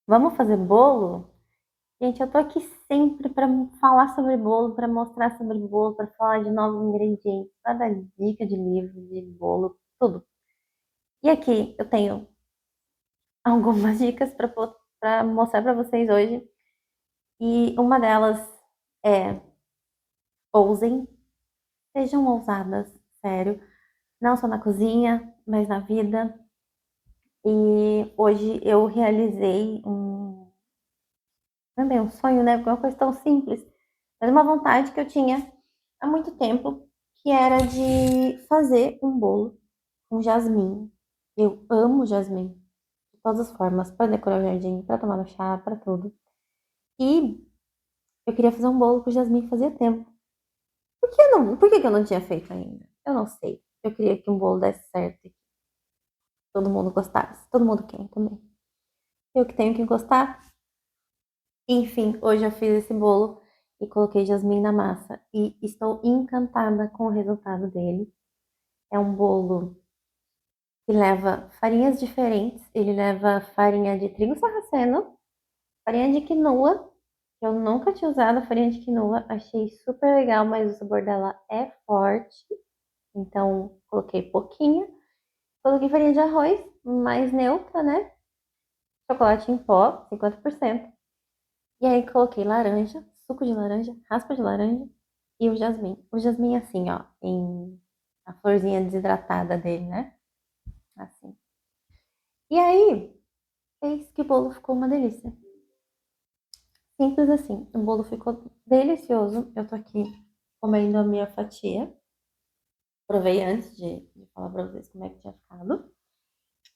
Vamos fazer bolo? Gente, eu tô aqui sempre para falar sobre bolo, para mostrar sobre bolo, para falar de novos ingredientes, para dar dica de livro, de bolo, tudo. E aqui eu tenho algumas dicas para mostrar para vocês hoje. E uma delas é: ousem, sejam ousadas, sério. Não só na cozinha, mas na vida. E hoje eu realizei também um sonho, né? Porque é uma coisa tão simples, mas uma vontade que eu tinha há muito tempo, que era de fazer um bolo com jasmim. Eu amo jasmim, de todas as formas, para decorar o jardim, para tomar no chá, para tudo. E eu queria fazer um bolo com jasmim fazia tempo. Por que que eu não tinha feito ainda? Eu não sei. Eu queria que um bolo desse certo e que todo mundo gostasse. Todo mundo quer também. Eu que tenho que gostar. Enfim, hoje eu fiz esse bolo e coloquei jasmim na massa e estou encantada com o resultado dele. É um bolo que leva farinhas diferentes. Ele leva farinha de trigo sarraceno, farinha de quinoa, que eu nunca tinha usado a farinha de quinoa, achei super legal, mas o sabor dela é forte, então coloquei pouquinho. Coloquei farinha de arroz, mais neutra, né? Chocolate em pó, 50%. E aí coloquei laranja, suco de laranja, raspa de laranja e o jasmim. O jasmim assim, ó, em a florzinha desidratada dele, né? Assim. E aí, eis que o bolo ficou uma delícia. Simples assim. O bolo ficou delicioso. Eu tô aqui comendo a minha fatia. Provei antes de falar pra vocês como é que tinha ficado.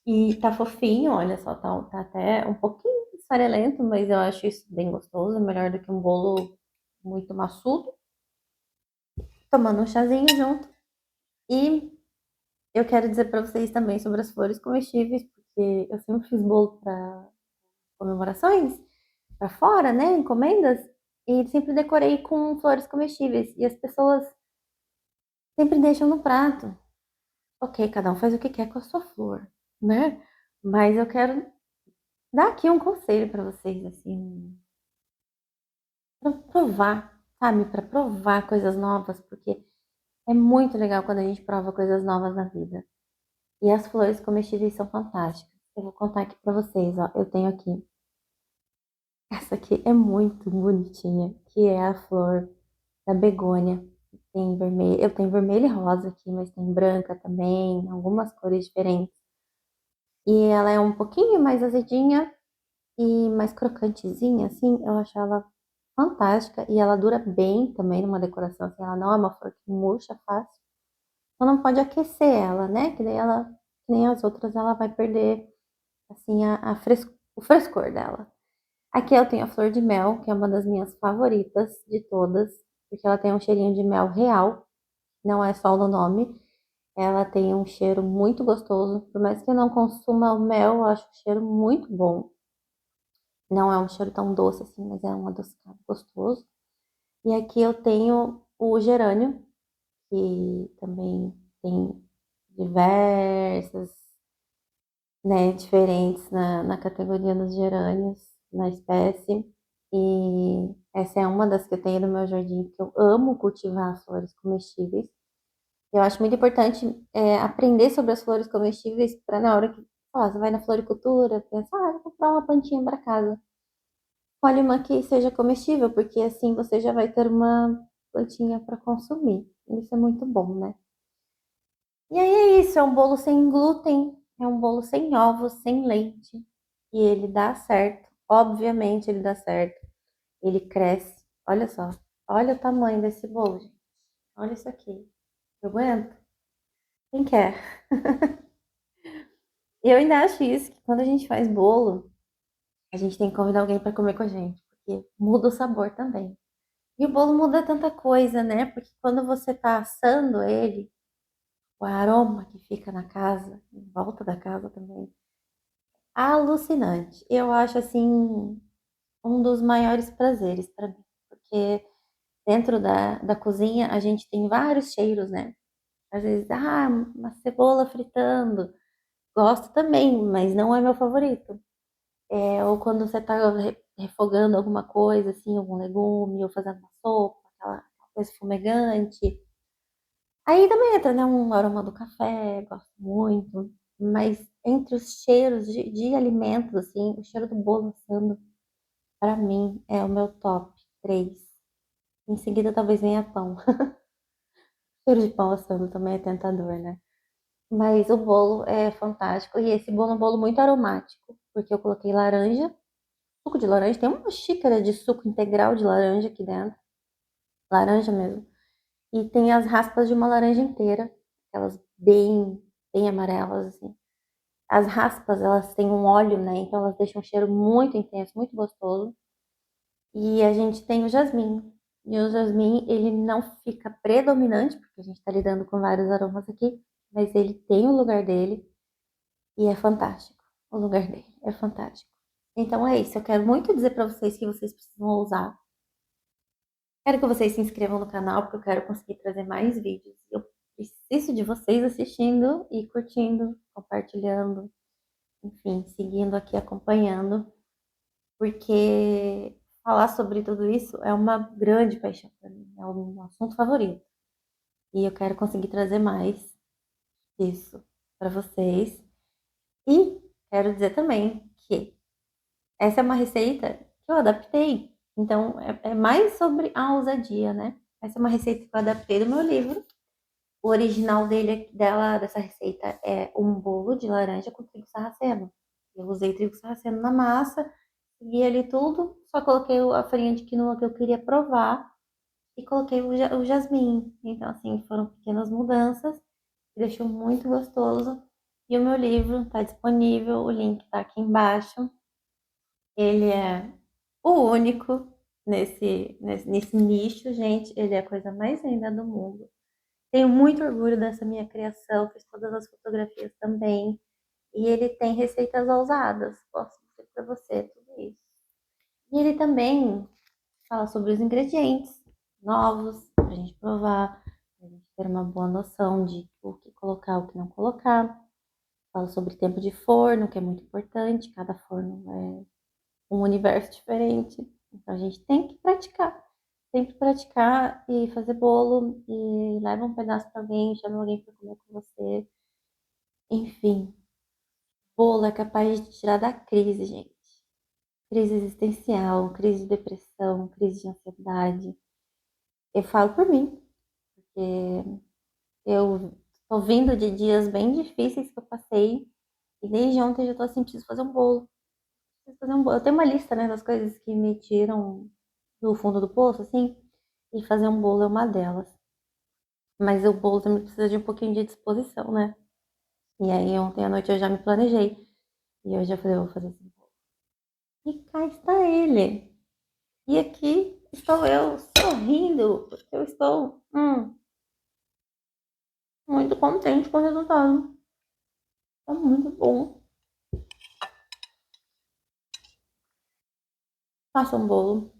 E tá fofinho, olha só, tá até um pouquinho esfarelento, mas eu acho isso bem gostoso. É melhor do que um bolo muito maçudo. Tomando um chazinho junto. E eu quero dizer pra vocês também sobre as flores comestíveis, porque eu sempre fiz bolo pra comemorações, pra fora, né? Encomendas. E sempre decorei com flores comestíveis. E as pessoas sempre deixam no prato. Ok, cada um faz o que quer com a sua flor, né? Mas eu quero dar aqui um conselho pra vocês, assim, pra provar, sabe? Pra provar coisas novas, porque é muito legal quando a gente prova coisas novas na vida. E as flores comestíveis são fantásticas. Eu vou contar aqui pra vocês, ó. Eu tenho aqui. Essa aqui é muito bonitinha, que é a flor da begônia. Tem vermelho, eu tenho vermelho e rosa aqui, mas tem branca também, algumas cores diferentes. E ela é um pouquinho mais azedinha e mais crocantezinha, assim. Eu acho ela fantástica e ela dura bem também numa decoração, assim. Ela não é uma flor que murcha fácil. Só não pode aquecer ela, né? Que daí ela, que nem as outras, ela vai perder, assim, o frescor dela. Aqui eu tenho a flor de mel, que é uma das minhas favoritas de todas, porque ela tem um cheirinho de mel real, não é só no nome. Ela tem um cheiro muito gostoso. Por mais que eu não consuma o mel, eu acho o cheiro muito bom. Não é um cheiro tão doce assim, mas é um adocicado gostoso. E aqui eu tenho o gerânio, que também tem diversas, né, diferentes na categoria dos gerânios, na espécie. E essa é uma das que eu tenho no meu jardim, porque eu amo cultivar flores comestíveis. Eu acho muito importante aprender sobre as flores comestíveis para na hora que você vai na floricultura, pensar, eu vou comprar uma plantinha para casa. Escolhe uma que seja comestível, porque assim você já vai ter uma plantinha para consumir. Isso é muito bom, né? E aí é isso, é um bolo sem glúten, é um bolo sem ovos, sem leite. E ele dá certo. Obviamente ele dá certo. Ele cresce. Olha só. Olha o tamanho desse bolo, gente. Olha isso aqui. Eu aguento? Quem quer? E eu ainda acho isso, que quando a gente faz bolo, a gente tem que convidar alguém para comer com a gente, porque muda o sabor também. E o bolo muda tanta coisa, né? Porque quando você tá assando ele, o aroma que fica na casa, em volta da casa também, alucinante. Eu acho assim um dos maiores prazeres para mim, porque dentro da cozinha a gente tem vários cheiros, né? Às vezes, uma cebola fritando. Gosto também, mas não é meu favorito. Ou quando você tá refogando alguma coisa, assim, algum legume, ou fazendo uma sopa, aquela coisa fumegante. Aí também entra, né, um aroma do café, gosto muito. Mas entre os cheiros de alimentos, assim, o cheiro do bolo assando, pra mim, é o meu top 3. Em seguida, talvez venha pão. O cheiro de pão assando também é tentador, né? Mas o bolo é fantástico. E esse bolo é um bolo muito aromático, porque eu coloquei laranja, suco de laranja. Tem uma xícara de suco integral de laranja aqui dentro. Laranja mesmo. E tem as raspas de uma laranja inteira. Aquelas bem amarelas, assim. As raspas, elas têm um óleo, né? Então elas deixam um cheiro muito intenso, muito gostoso. E a gente tem o jasmim. E o jasmim, ele não fica predominante, porque a gente tá lidando com vários aromas aqui, mas ele tem o lugar dele e é fantástico. O lugar dele é fantástico. Então é isso. Eu quero muito dizer pra vocês que vocês precisam ousar. Quero que vocês se inscrevam no canal, porque eu quero conseguir trazer mais vídeos. Eu preciso de vocês assistindo e curtindo, compartilhando, enfim, seguindo aqui, acompanhando, porque falar sobre tudo isso é uma grande paixão para mim, é um assunto favorito. E eu quero conseguir trazer mais disso para vocês. E quero dizer também que essa é uma receita que eu adaptei. Então, é mais sobre a ousadia, né? Essa é uma receita que eu adaptei do meu livro. O original dessa receita é um bolo de laranja com trigo sarraceno. Eu usei trigo sarraceno na massa, segui ali tudo, só coloquei a farinha de quinoa que eu queria provar e coloquei o jasmim. Então, assim, foram pequenas mudanças, que deixou muito gostoso. E o meu livro está disponível, o link está aqui embaixo. Ele é o único nesse nicho, gente. Ele é a coisa mais linda do mundo. Tenho muito orgulho dessa minha criação, fiz todas as fotografias também. E ele tem receitas ousadas, posso dizer para você tudo isso. E ele também fala sobre os ingredientes novos, para a gente provar, para a gente ter uma boa noção de o que colocar, o que não colocar. Fala sobre tempo de forno, que é muito importante, cada forno é um universo diferente. Então a gente tem que praticar. Tem que praticar e fazer bolo e leva um pedaço para alguém, chama alguém para comer com você. Enfim, bolo é capaz de te tirar da crise, gente. Crise existencial, crise de depressão, crise de ansiedade. Eu falo por mim, porque eu tô vindo de dias bem difíceis que eu passei e desde ontem eu já tô assim, preciso fazer um bolo. Preciso fazer um bolo. Eu tenho uma lista, né, das coisas que me tiram do fundo do poço, assim, e fazer um bolo é uma delas. Mas o bolo também precisa de um pouquinho de disposição, né? E aí ontem à noite eu já me planejei. E eu já falei, eu vou fazer esse bolo. E cá está ele. E aqui estou eu sorrindo, porque eu estou muito contente com o resultado. Tá muito bom. Faça um bolo,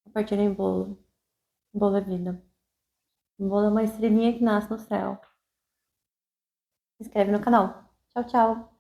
compartilhem bolo. Bolo é vida. Um bolo é uma estrelinha que nasce no céu. Se inscreve no canal. Tchau, tchau.